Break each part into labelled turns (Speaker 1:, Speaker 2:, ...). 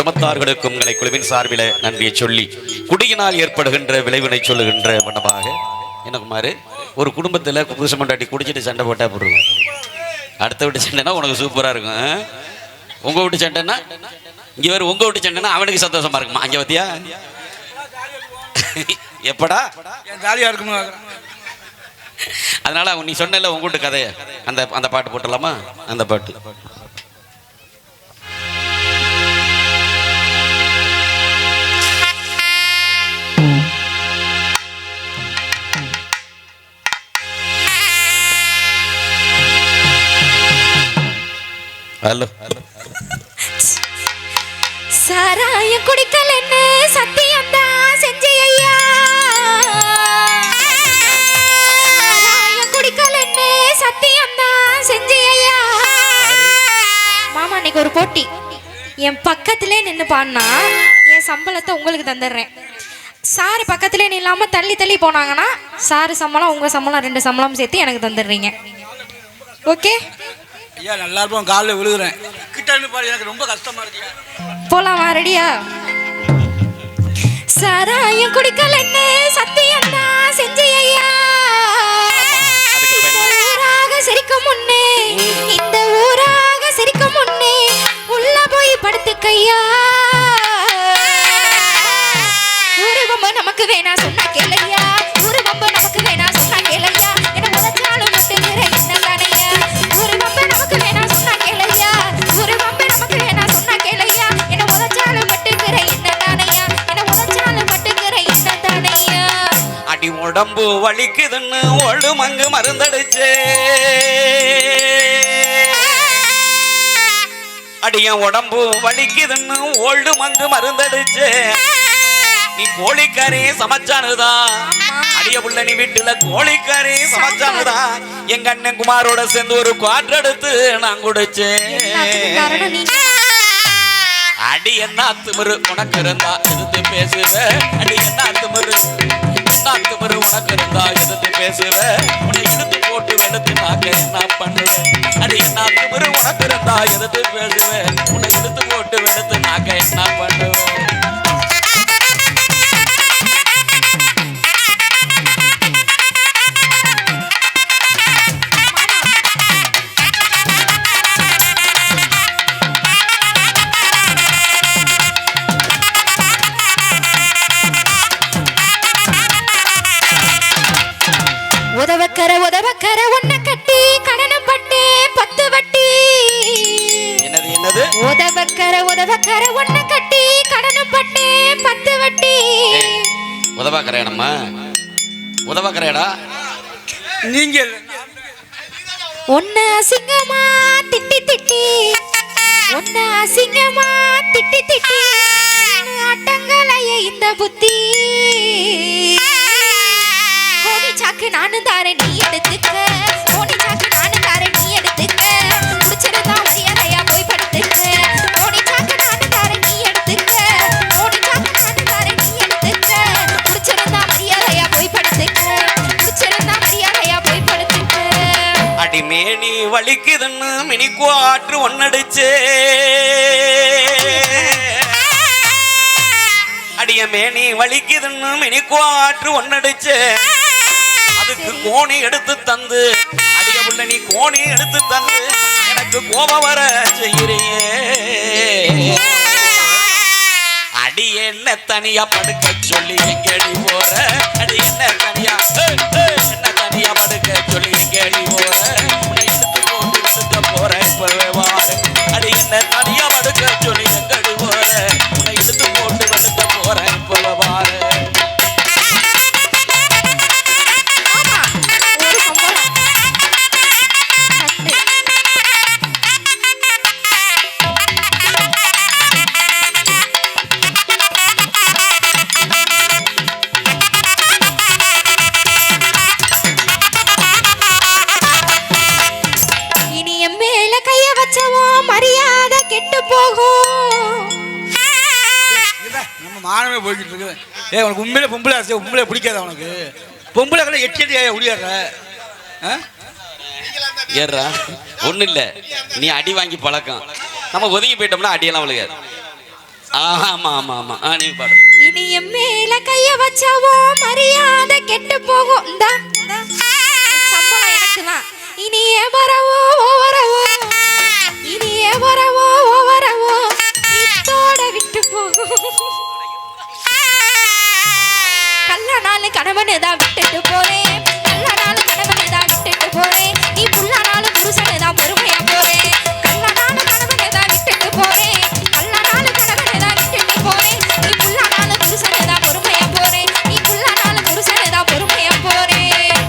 Speaker 1: குடும்பத்தார்களுக்கும் உங்களை குழுவின் சார்பில் நன்றியை சொல்லி குடியினால் ஏற்படுகின்ற விளைவினை சொல்லுகின்ற வண்ணமாக என்ன குமாரு, ஒரு குடும்பத்தில் புதுசு மண்டாட்டி குடிச்சிட்டு சண்டை போட்டா போடுவோம். அடுத்த வீட்டு சண்டைனா உனக்கு சூப்பராக இருக்கும். உங்கள் வீட்டு சண்டைன்னா இங்கே வேறு, உங்கள் வீட்டு சண்டைனா அவனுக்கு சந்தோஷமா இருக்குமா? அங்கே பத்தியா எப்படா
Speaker 2: ஜாலியாக இருக்குமா?
Speaker 1: அதனால நீ சொன்ன உங்க வீட்டு கதையை அந்த அந்த பாட்டு போட்டலாமா? அந்த பாட்டு ஹலோ
Speaker 3: சாராய குடிக்கலன்னு சத்தியம் தான் செஞ்சையா, சாராய குடிக்கலன்னு சத்தியம் தான் செஞ்சையா. மாமா இன்னைக்கு ஒரு போட்டி, என் பக்கத்திலே நின்று பாடினா என் சம்பளத்தை உங்களுக்கு தந்துடுறேன். சாரு பக்கத்திலே நில்லாம தள்ளி தள்ளி போனாங்கன்னா சாரு சம்பளம் உங்க சம்பளம் 2 சம்பளம் சேர்த்து எனக்கு தந்துடுறீங்க. ஓகே?
Speaker 2: ஐயா நல்லா இருப்போம், காலில் விழுகிறேன். கிட்ட பாரு, எனக்கு ரொம்ப கஷ்டமா இருக்கு.
Speaker 3: போலாமா? ரெடியா? சாராயம் குடிக்கலன்னு சத்தியம் தான் செஞ்சையா, ஊராக சிரிக்கும் முன்னே, இந்த ஊராக சிரிக்கும் முன்னே உள்ள போய் படுத்துக்கையா. ஒரு பம்பு நமக்கு வேணா சொன்னா கேளையா, ஒரு பம்பு நமக்கு வேணா சொன்னா கேளையா, என்ன உதச்சாலும் மட்டுங்கிற என்ன தானையா. ஒரு பம்பு நமக்கு வேணா சொன்னா கேளையா, ஒரு பம்பு நமக்கு வேணா சொன்னா கேளையா, என்ன உதச்சாலும் மட்டுங்கிற என்ன தானையா, என்ன உதச்சாலும் மட்டுங்கிற என்ன தானையா.
Speaker 1: அடி உடம்பு வலிக்குதுன்னு ஒழு மங்கு மருந்தடிச்சு, அடிய உடம்பு வலிக்குதுன்னு ஒழு மங்கு மருந்தடிச்சு, நீ கோழிக்கறி சமைச்சானுதான் அடிய புள்ள, நீ வீட்டுல கோழிக்கறி சமைச்சானுதான் எங்க அண்ணன் குமாரோட சேர்ந்து ஒரு குவாட்டர் எடுத்து நான் குடிச்சேன். அடி என்ன திமிரு உனக்கு இருந்தா எதிர்த்து பேசுவ, அடி என்ன திமிரு உனக்கு இருந்தா எதிர்த்து பேசுவ, உன்னை இழுத்து போட்டு வெளுத்து நாக்க என்ன பண்ணுவேன். அடி என்ன திமிரு உனக்கு இருந்தா எதிர்த்து பேசுவேன், உன்னை இழுத்து போட்டு வெளுத்து நாக்க என்ன பண்ணுவேன்.
Speaker 3: உதவக்கர உன்னை கட்டி கடனம் பட்டு 10 வட்டி.
Speaker 1: என்னது என்னது?
Speaker 3: உதவக்கர உன்னை கட்டி கடனம் பட்டு 10 வட்டி.
Speaker 1: உதவக்கரையடமா? உதவக்கரையடா
Speaker 2: நீங்க
Speaker 3: உன்னை அசிங்கமா திட்டி திட்டி, உன்னை அசிங்கமா திட்டி திட்டி அட்டங்களைய இந்த புத்தி. கோணி சாக்கு நானும் தாரேன் நீ எடுத்துக்க, கோணி சாக்கு நானும் தாரேன் நீ எடுத்துக்க, குடிச்சிருந்தா மரியாதையா போய் படுத்துக்க. கோணி சாக்கு நானும் தாரேன் நீ எடுத்துக்க, கோணி சாக்கு நானும் தாரேன் நீ எடுத்துக்க, குடிச்சிருந்தா மரியாதையா போய் படுத்துக்க, குடிச்சிருந்தா மரியாதையா போய் படுத்துக்க.
Speaker 1: அடிமேனி வலிக்குதுன்னு மினிக்கு ஆற்று ஒன்னடிச்சு, அடிய மேனி வலிக்குதுன்னு மினிக்கு ஆற்று ஒன்னடிச்சு, அதுக்கு கோணி எடுத்து தந்து, அடிய புள்ள நீ கோணி எடுத்து தந்து எனக்கு கோபம் வர செய்யறியே. அடி என்ன தனியா படுக்க சொல்லி எங்கடி போற, அடி என்ன தனியா படுக்க சொல்லி எங்கடி போற, உன்னை எடுத்து போட்டு எடுக்க போற இப்பவே வாரு. அடி என்ன தனியா படுக்க சொல்லி எங்கடி போற, உன்னை எடுத்து போட்டு எடுக்க போற இப்பவே வாரு.
Speaker 3: மரியாதை கெட்டு போகும்.
Speaker 2: நம்ம மானமே போய்கிட்டு இருக்கு. உனக்கு உண்மையிலே பொம்பளை ஆசை, பொம்பளை பிடிக்காத உனக்கு? பொம்பளை கடை எட்டி ஒடியாடுற
Speaker 1: ஏறா ஒன்றும் இல்லை, நீ அடி வாங்கி பழக்கம். நம்ம ஒதுங்கி போயிட்டோம்னா அடியெல்லாம் விழுகாது. ஆமா ஆமா ஆமா நீ பாடு.
Speaker 3: இனி என் மேல கைய வச்சவோ மரியாதை கெட்டு போகும். இந்த சம்பளம் எனக்கு தான். இனி வரவோ வரவோ, இனி வரவோ வரவோ, இத்தோட விட்டு போகும். கல்ல நாள் கணவனு தான் விட்டுட்டு போறேன், கல்ல நாள் கணவனு தான் விட்டுட்டு போறேன். நீ புள்ள நாள் புருஷனு தான் பொறுமையா போறேன். கல்ல நாள் கணவனு தான் விட்டுட்டு போறேன், கல்ல நாள் கணவனு தான் விட்டுட்டு போறேன். நீ புள்ள நாள் புருஷனு தான் பொறுமையா போறேன். நீ புள்ள நாள் புருஷனு தான் பொறுமையா போறேன்.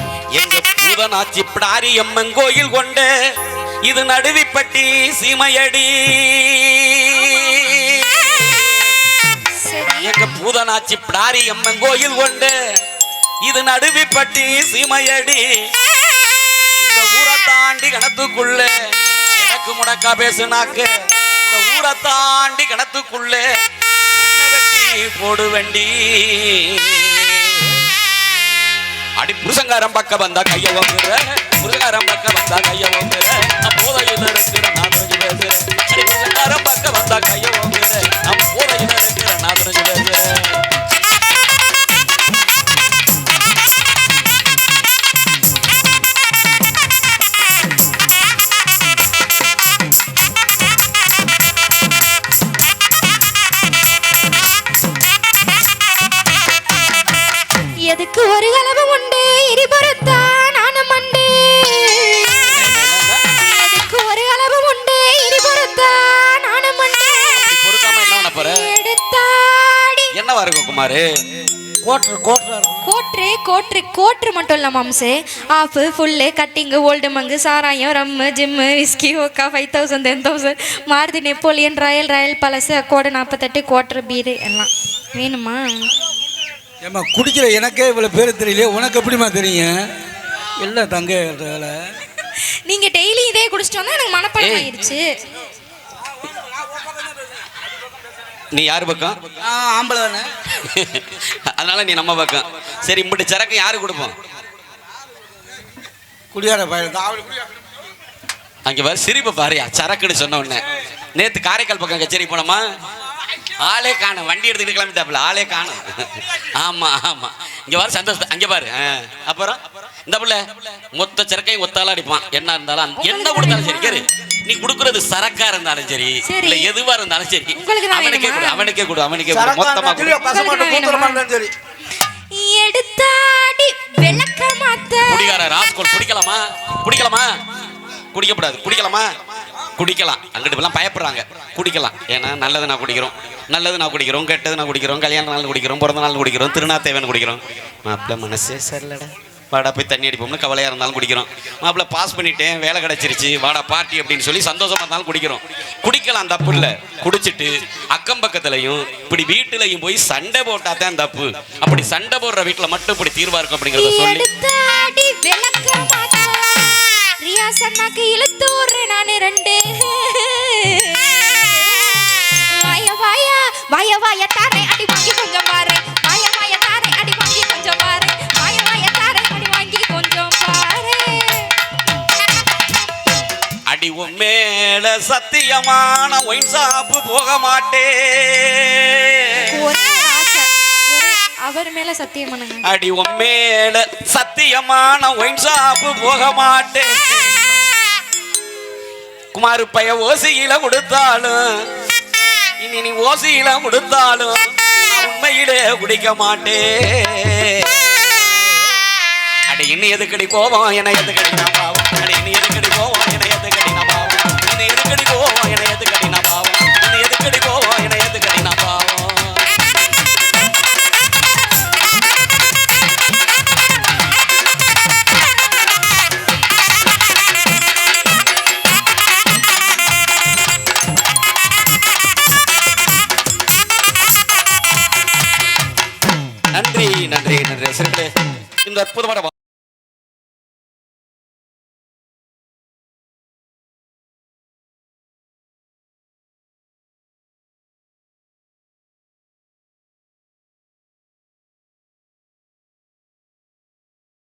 Speaker 1: எங்க பூதனாச்சி பிடாரி அம்மன் கோயில் கொண்டு இது நடுவிப்பட்டி சீமையடி. எங்க பூதனாச்சி பிடாரி அம்மன் கோயில் கொண்டு இது நடுவிப்பட்டி சீமையடி. இந்த ஊரை தாண்டி கணத்துக்குள்ள எனக்கு முடக்கா பேசுனாக்கு, இந்த ஊரை தாண்டி கணத்துக்குள்ள உன்னை வெட்டி போடு வண்டி. அடி புருஷங்காரம் பக்க வந்தா கைய வாங்குற, புருஷங்காரம் பக்க வந்தா கைய வாங்குற. நான் போதையில இருக்கிற நான் தெரிஞ்சு பேசுறேன். அடி புருஷங்காரம் பக்க வந்தா கைய வாங்குற, நான் போதையில இருக்கிற நான் தெரிஞ்சு பேசுறேன்.
Speaker 3: எதுக்கு ஒரு கலவு உண்டு இரிபுறத்தா நானும் மண்டு. எதுக்கு ஒரு கலவு உண்டு இரிபுறத்தா நானும் மண்டு.
Speaker 1: பொறுக்காம என்ன பண்ண போற?
Speaker 3: எடுத்தாடி
Speaker 1: என்னவா இருக்கும் குமாரு?
Speaker 2: கோட்ரு கோட்ரா இருக்கும்.
Speaker 3: கோட்ரு கோட்ரு கோட்ரு மட்டும் இல்லை மாம்சு. Half full cutting old monk சாராயம் ரம்மு ஜிம்மு விஸ்கி ஓக்கா 5000 10,000 மாருதி நெப்போலியன் ராயல் ராயல் பழசு அக்கோடு 48 கோட்ரு பீரு எல்லாம் வேணுமா?
Speaker 2: ஏம்மா குடிக்கிற எனக்கே இவ்வளோ பேர் தெரியலையே, உனக்கு எப்படிமா தெரியும்? இல்லை தங்க வேலை.
Speaker 3: நீங்க டெய்லி இதே குடிச்சிட்டு வந்தா எனக்கு மனப்பழம் ஆயிடுச்சு.
Speaker 1: நீ யாரு பக்கம்?
Speaker 2: ஆம்பளை தானே.
Speaker 1: அதனால நீ நம்ம பக்கம். சரி, இப்படி சரக்கு யாரு கொடுப்போம்?
Speaker 2: குடியார பையன்.
Speaker 1: அங்க வர சிரிப்பை பாருயா, சரக்குன்னு சொன்ன உடனே. நேத்து காரைக்கால் பக்கம் கச்சேரி போனோமா, ஆளே காணும், வண்டி எடுத்துக்கிட்டு கிளம்பிட்டாப்புல, ஆளே காணும். ஆமா ஆமா, இங்க வர சந்தோஷம். அங்க பாரு. அப்புறம் இந்த புள்ள மொத்த சரக்கையும் ஒத்தால அடிப்பான். என்ன இருந்தாலும் என்ன கொடுத்தாலும் சரி, கேரு நீ குடுக்கறது சரக்கா இருந்தாலும் சரி, இல்ல எதுவா இருந்தாலும் சரி, அவனுக்கே கொடு அவனுக்கே கொடு அவனுக்கே கொடு, மொத்தமா கொடு.
Speaker 3: எடுத்தாடி விளக்க மாத்த
Speaker 1: குடிகார ராஸ்கோல். குடிக்கலாமா? குடிக்கலாமா? குடிக்கப்படாது. குடிக்கலாமா? குடிக்கலாம். அங்கிட்டு எல்லாம் பயப்படுறாங்க. குடிக்கலாம். ஏன்னா நல்லது நான் குடிக்கிறோம், நல்லது நான் குடிக்கிறோம், கெட்டது நான் குடிக்கிறோம், கல்யாண நாள் குடிக்கிறோம், பிறந்த நாள் குடிக்கிறோம், திருநாத்தேவன் குடிக்கிறோம். மாப்பிள்ள மனசே சரிலடா, வாடா போய் தண்ணி அடிப்போம்னு கவலையாக இருந்தாலும் குடிக்கிறோம். மாப்பிள்ள பாஸ் பண்ணிட்டேன், வேலை கிடச்சிருச்சு, வாடா பார்ட்டி அப்படின்னு சொல்லி சந்தோஷமா இருந்தாலும் குடிக்கிறோம். குடிக்கலாம், தப்பு இல்லை. குடிச்சிட்டு அக்கம் பக்கத்துலையும் இப்படி வீட்டுலையும் போய் சண்டை போட்டா தான் தப்பு. அப்படி சண்டை போடுற வீட்டில் மட்டும் இப்படி தீர்வா இருக்கும் அப்படிங்கிறத சொல்லி
Speaker 3: ரியாசன்னாக்கு இழுத்து விடுறேன் நான் ரெண்டு. வாய வாய வாய வாய தாரே அடி வாங்கி கொஞ்சம் பாரு, வாய வாய தாரே அடி வாங்கி கொஞ்சம் பாரு, வாய வாய தாரே அடி வாங்கி கொஞ்சம் பாரு.
Speaker 1: அடி உன் மேல சத்தியமான ஒயின் ஷாப்பு போக மாட்டேன்.
Speaker 3: ஒரே ஆசை, அவர் மேல சத்தியமானுங்க.
Speaker 1: அடி உன் மேல சத்தியமான ஒயின் ஷாப்பு போக மாட்டேன். குமாரு பைய ஓசியில கொடுத்தாலும், இனி நீ ஓசியில கொடுத்தாலும் உண்மையிலே குடிக்க மாட்டேன். அடி இன்னும் எதுக்கடி கோவம் என எதுக்கடி நான் பாவம், அடி இன்னும் எதுக்கடி கோவம் என எதுக்கடி நான் பாவம், இன்னும் எதுக்கடி கோவம் என எதுக்கடி நான் பாவம், இன்னும் எதுக்கடி கோவம் என எதுக்கடி நான் பாவம். நன்றி நன்றி நன்றி. இந்த அற்புதமான